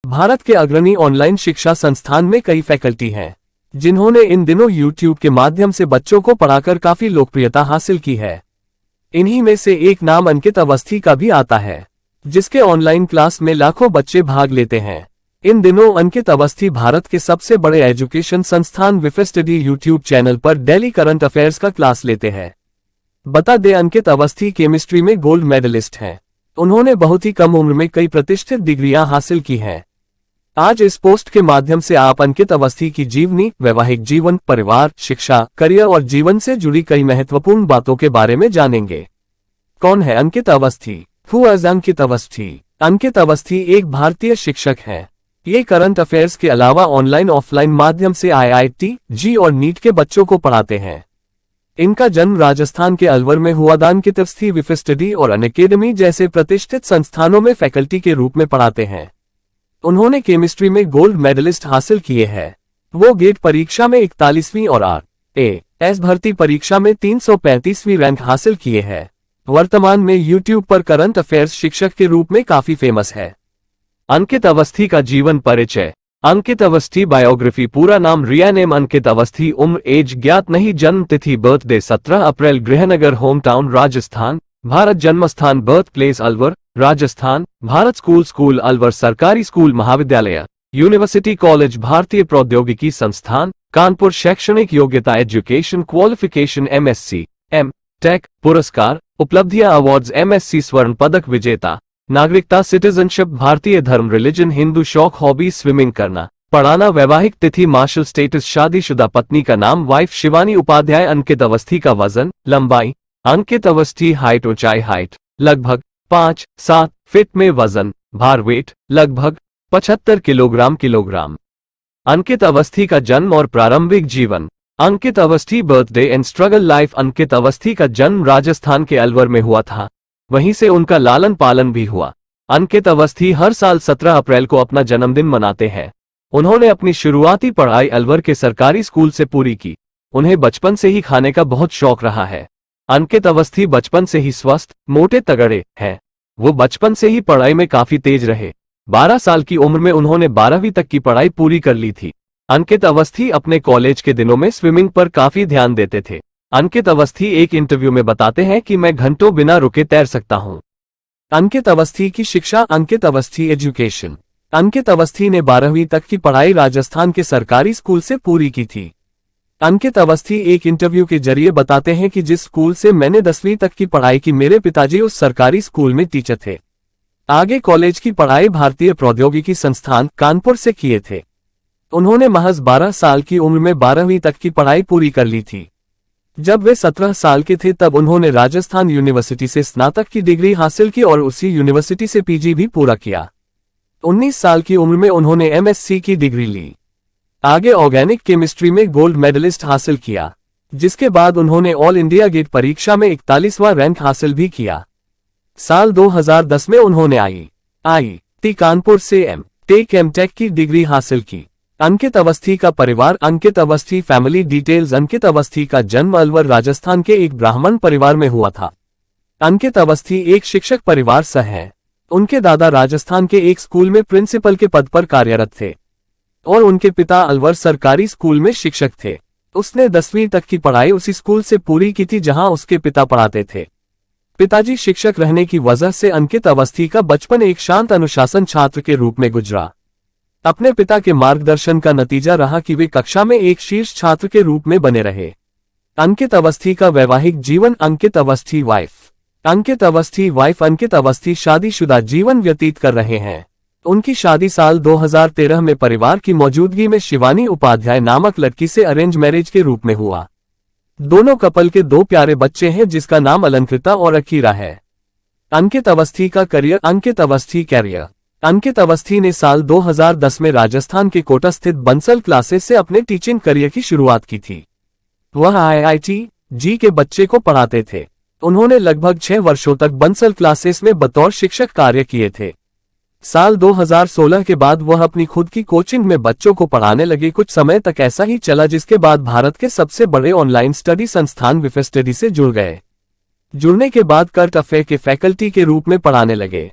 भारत के अग्रणी ऑनलाइन शिक्षा संस्थान में कई फैकल्टी हैं, जिन्होंने इन दिनों YouTube के माध्यम से बच्चों को पढ़ाकर काफी लोकप्रियता हासिल की है। इन्हीं में से एक नाम अंकित अवस्थी का भी आता है, जिसके ऑनलाइन क्लास में लाखों बच्चे भाग लेते हैं। इन दिनों अंकित अवस्थी भारत के सबसे बड़े एजुकेशन संस्थान विफस्टडी YouTube चैनल पर डेली करंट अफेयर्स का क्लास लेते हैं। बता दें, अंकित अवस्थी केमिस्ट्री में गोल्ड मेडलिस्ट हैं। उन्होंने बहुत ही कम उम्र में कई प्रतिष्ठित डिग्रियां हासिल की हैं। आज इस पोस्ट के माध्यम से आप अंकित अवस्थी की जीवनी, वैवाहिक जीवन, परिवार, शिक्षा, करियर और जीवन से जुड़ी कई महत्वपूर्ण बातों के बारे में जानेंगे। कौन है अंकित अवस्थी? हु इज अंकित अवस्थी? अंकित अवस्थी एक भारतीय शिक्षक हैं। ये करंट अफेयर्स के अलावा ऑनलाइन ऑफलाइन माध्यम से IIT, जी और नीट के बच्चों को पढ़ाते हैं। इनका जन्म राजस्थान के अलवर में हुआ। अंकित अवस्थी विफस्टडी और अनअकैडमी जैसे प्रतिष्ठित संस्थानों में फैकल्टी के रूप में पढ़ाते हैं। उन्होंने केमिस्ट्री में गोल्ड मेडलिस्ट हासिल किए हैं। वो गेट परीक्षा में 41वीं और RAS भर्ती परीक्षा में 335वीं रैंक हासिल किए हैं। वर्तमान में YouTube पर करंट अफेयर्स शिक्षक के रूप में काफी फेमस है। अंकित अवस्थी का जीवन परिचय। अंकित अवस्थी बायोग्राफी। पूरा नाम रिया नेम अंकित अवस्थी। उम्र एज ज्ञात नहीं। जन्म तिथि बर्थडे 17 अप्रैल। गृहनगर होम टाउन राजस्थान भारत। जन्मस्थान birth place Alwar Rajasthan Bharat. School Alwar सरकारी स्कूल महाविद्यालय यूनिवर्सिटी कॉलेज भारतीय प्रौद्योगिकी संस्थान कानपुर। शैक्षणिक योग्यता एजुकेशन क्वालिफिकेशन MSc M.Tech। पुरस्कार उपलब्धियां अवार्ड्स MSc स्वर्ण पदक विजेता। नागरिकता सिटीजनशिप भारतीय। धर्म रिलीजन हिंदू। शौक हॉबी स्विमिंग करना पढ़ाना। वैवाहिक तिथि मार्शल स्टेटस शादीशुदा। पत्नी का नाम वाइफ शिवानी उपाध्याय। अंकित अवस्थी का वजन लंबाई। अंकित अवस्थी हाइट ऊंचाई हाइट लगभग 5-7 फीट में। वजन भार वेट लगभग 75 किलोग्राम। अंकित अवस्थी का जन्म और प्रारंभिक जीवन। Ankit Awasthi birthday and struggle life. Ankit Awasthi का जन्म राजस्थान के अलवर में हुआ था, वहीं से उनका लालन पालन भी हुआ। अंकित अवस्थी हर साल 17 अप्रैल को अपना जन्मदिन मनाते हैं। उन्होंने अपनी शुरुआती पढ़ाई अलवर के सरकारी स्कूल से पूरी की। उन्हें बचपन से ही खाने का बहुत शौक रहा है। अंकित अवस्थी बचपन से ही स्वस्थ मोटे तगड़े हैं। वो बचपन से ही पढ़ाई में काफी तेज रहे। 12 साल की उम्र में उन्होंने 12वीं तक की पढ़ाई पूरी कर ली थी। अंकित अवस्थी अपने कॉलेज के दिनों में स्विमिंग पर काफी ध्यान देते थे। अंकित अवस्थी एक इंटरव्यू में बताते हैं कि मैं घंटों बिना रुके तैर सकता हूं। अंकित अवस्थी की शिक्षा। अंकित अवस्थी एजुकेशन। अंकित अवस्थी ने 12वीं तक की पढ़ाई राजस्थान के सरकारी स्कूल से पूरी की थी। अंकित अवस्थी एक इंटरव्यू के जरिए बताते हैं कि जिस स्कूल से मैंने 10वीं तक की पढ़ाई की, मेरे पिताजी उस सरकारी स्कूल में टीचर थे। आगे कॉलेज की पढ़ाई भारतीय प्रौद्योगिकी संस्थान कानपुर से किए थे। उन्होंने महज 12 साल की उम्र में 12वीं तक की पढ़ाई पूरी कर ली थी। जब वे 17 साल के थे तब उन्होंने राजस्थान यूनिवर्सिटी से स्नातक की डिग्री हासिल की और उसी यूनिवर्सिटी से PG भी पूरा किया। 19 साल की उम्र में उन्होंने MSc की डिग्री ली। आगे ऑर्गेनिक केमिस्ट्री में गोल्ड मेडलिस्ट हासिल किया, जिसके बाद उन्होंने ऑल इंडिया गेट परीक्षा में 41वां रैंक हासिल भी किया। साल 2010 में उन्होंने IIT कानपुर से M.Tech की डिग्री हासिल की। अंकित अवस्थी का परिवार। अंकित अवस्थी फैमिली डिटेल्स। अंकित अवस्थी का जन्म अलवर राजस्थान के एक ब्राह्मण परिवार में हुआ था। अंकित अवस्थी एक शिक्षक परिवार से हैं। उनके दादा राजस्थान के एक स्कूल में प्रिंसिपल के पद पर कार्यरत थे और उनके पिता अलवर सरकारी स्कूल में शिक्षक थे। उसने 10वीं तक की पढ़ाई उसी स्कूल से पूरी की थी जहां उसके पिता पढ़ाते थे। पिताजी शिक्षक रहने की वजह से अंकित अवस्थी का बचपन एक शांत अनुशासन छात्र के रूप में गुजरा। अपने पिता के मार्गदर्शन का नतीजा रहा कि वे कक्षा में एक शीर्ष छात्र के रूप में बने रहे। अंकित अवस्थी का वैवाहिक जीवन। अंकित अवस्थी वाइफ। अंकित अवस्थी वाइफ। अंकित अवस्थी शादीशुदा जीवन व्यतीत कर रहे हैं। उनकी शादी साल 2013 में परिवार की मौजूदगी में शिवानी उपाध्याय नामक लड़की से अरेंज मैरिज के रूप में हुआ। दोनों कपल के 2 प्यारे बच्चे हैं, जिसका नाम अलंकृता और अकीरा है। अंकित अवस्थी का करियर। अंकित अवस्थी कैरियर। अंकित अवस्थी ने साल 2010 में राजस्थान के कोटा स्थित बंसल क्लासेस से अपने टीचिंग करियर की शुरुआत की थी। वह IIT, जी के बच्चे को पढ़ाते थे। उन्होंने लगभग 6 वर्षों तक बंसल क्लासेस में बतौर शिक्षक कार्य किए थे। साल 2016 के बाद वह अपनी खुद की कोचिंग में बच्चों को पढ़ाने लगे। कुछ समय तक ऐसा ही चला, जिसके बाद भारत के सबसे बड़े ऑनलाइन स्टडी संस्थान विफस्टडी से जुड़ गए। जुड़ने के बाद करंट अफेयर के फैकल्टी के रूप में पढ़ाने लगे।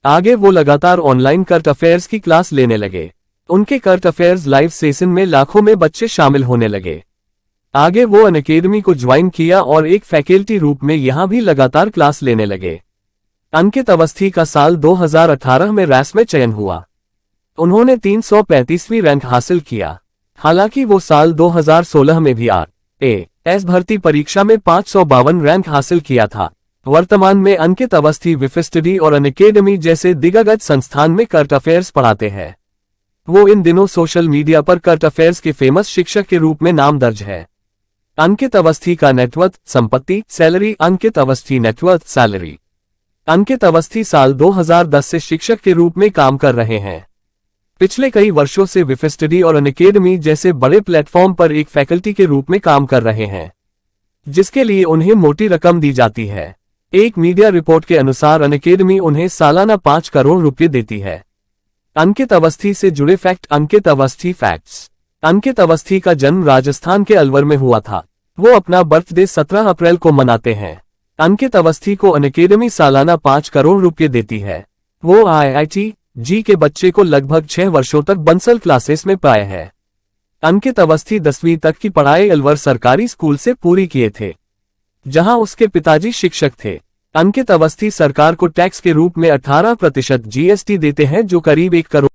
आगे वो लगातार ऑनलाइन करंट अफेयर्स की क्लास लेने लगे। उनके करंट अफेयर्स लाइव सेशन में लाखों में बच्चे शामिल होने लगे। आगे वो अनअकैडमी को ज्वाइन किया और एक फैकल्टी रूप में यहां भी लगातार क्लास लेने लगे। अंकित अवस्थी का साल 2018 में रैस में चयन हुआ। उन्होंने 335वीं रैंक हासिल किया। हालांकि वो साल 2016 में भी आरएएस भर्ती परीक्षा में 552 रैंक हासिल किया था। वर्तमान में अंकित अवस्थी विफस्टडी और अनअकैडमी जैसे दिग्गज संस्थान में करंट अफेयर्स पढ़ाते हैं। वो इन दिनों सोशल मीडिया पर करंट अफेयर्स के फेमस शिक्षक के रूप में नाम दर्ज है। अंकित अवस्थी का नेटवर्थ संपत्ति सैलरी। अंकित अवस्थी नेटवर्थ सैलरी। अंकित अवस्थी साल 2010 से शिक्षक के रूप में काम कर रहे हैं। पिछले कई वर्षों से विफस्टडी और अनअकैडमी जैसे बड़े प्लेटफॉर्म पर एक फैकल्टी के रूप में काम कर रहे हैं, जिसके लिए उन्हें मोटी रकम दी जाती है। एक मीडिया रिपोर्ट के अनुसार अनअकैडमी उन्हें सालाना 5 करोड़ रुपये देती है। अंकित अवस्थी से जुड़े फैक्ट। अंकित अवस्थी फैक्ट्स। अंकित अवस्थी का जन्म राजस्थान के अलवर में हुआ था। वो अपना बर्थडे 17 अप्रैल को मनाते हैं। अंकित अवस्थी को अनअकैडमी सालाना 5 करोड़ रुपये देती है। वो IIT जी के बच्चे को लगभग 6 वर्षों तक बंसल क्लासेस में पाए हैं। अंकित अवस्थी 10वीं तक की पढ़ाई अलवर सरकारी स्कूल से पूरी किए थे, जहां उसके पिताजी शिक्षक थे। अंकित अवस्थी सरकार को टैक्स के रूप में 18% GST देते हैं, जो करीब 1 करोड़